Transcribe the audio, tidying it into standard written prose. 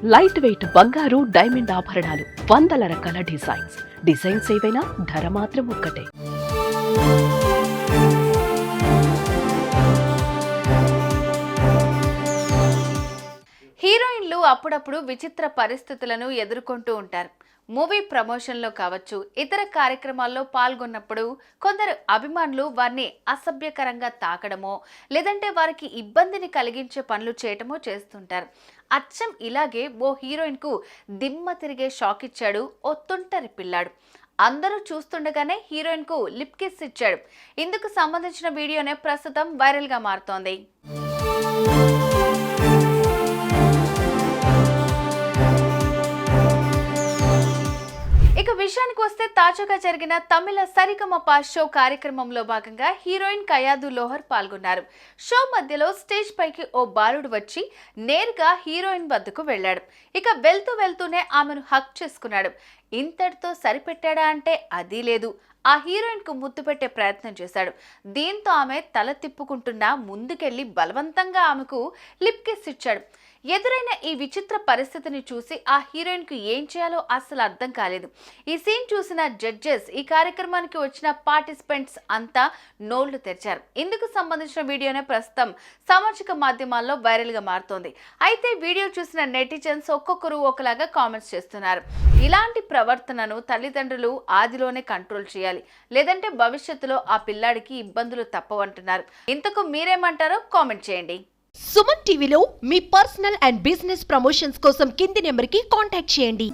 Light weight బంగారు diamond ఆభరణాలు, వందల రకాల డిజైన్స్ ఏవైనా ధర మాత్రం ఒక్కటే. హీరోయిన్లు అప్పుడప్పుడు విచిత్ర పరిస్థితులను ఎదుర్కొంటూ ఉంటారు. మూవీ ప్రమోషన్లో కావచ్చు, ఇతర కార్యక్రమాల్లో పాల్గొన్నప్పుడు కొందరు అభిమానులు వారిని అసభ్యకరంగా తాకడమో లేదంటే వారికి ఇబ్బందిని కలిగించే పనులు చేయటమో చేస్తుంటారు. అచ్చం ఇలాగే ఓ హీరోయిన్కు దిమ్మ తిరిగే షాక్ ఇచ్చాడు ఓ తుంటరి పిల్లాడు. అందరూ చూస్తుండగానే హీరోయిన్కు లిప్ కిస్ ఇచ్చాడు. ఇందుకు సంబంధించిన వీడియోనే ప్రస్తుతం వైరల్గా మారుతోంది. ఇక విషయానికి వస్తే తాజాగా జరిగిన తమిళ సరిగమప షో కార్యక్రమంలో భాగంగా హీరోయిన్ కయాదు లోహర్ పాల్గొన్నారు. షో మధ్యలో స్టేజ్ పైకి ఓ బాలుడు వచ్చి నేరుగా హీరోయిన్ వద్దకు వెళ్లాడు. ఇక వెళ్తూనే ఆమెను హక్ చేసుకున్నాడు. ఇంతటితో సరిపెట్టాడా అంటే అదీ లేదు. ఆ హీరోయిన్ కు ముద్దు పెట్టే ప్రయత్నం చేశాడు. దీంతో ఆమె తల తిప్పుకుంటున్నా ముందుకెళ్లి బలవంతంగా ఆమెకు లిప్ కిస్ ఇచ్చాడు. ఎదురైన ఈ విచిత్ర పరిస్థితిని చూసి ఆ హీరోయిన్ కు ఏం చేయాలో అస్సలు అర్థం కాలేదు. ఈ సీన్ చూసిన జడ్జెస్, ఈ కార్యక్రమానికి వచ్చిన పార్టిసిపెంట్స్ అంతా నోళ్లు తెరిచారు. ఇందుకు సంబంధించిన వీడియోనే ప్రస్తుతం సామాజిక మాధ్యమాల్లో వైరల్ గా మారుతోంది. అయితే వీడియో చూసిన నెటిజన్స్ ఒక్కొక్కరు ఒకలాగా కామెంట్స్ చేస్తున్నారు. ఇలాంటి ప్రవర్తనను తల్లిదండ్రులు ఆదిలోనే కంట్రోల్ చేయాలి, లేదంటే భవిష్యత్తులో ఆ పిల్లాడికి ఇబ్బందులు తప్పవంటున్నారు. ఇంతకు మీరేమంటారో కామెంట్ చేయండి. సుమన్ టీవీలో మీ పర్సనల్ అండ్ బిజినెస్ ప్రమోషన్స్ కోసం కింది నెంబర్కి కాంటాక్ట్ చేయండి.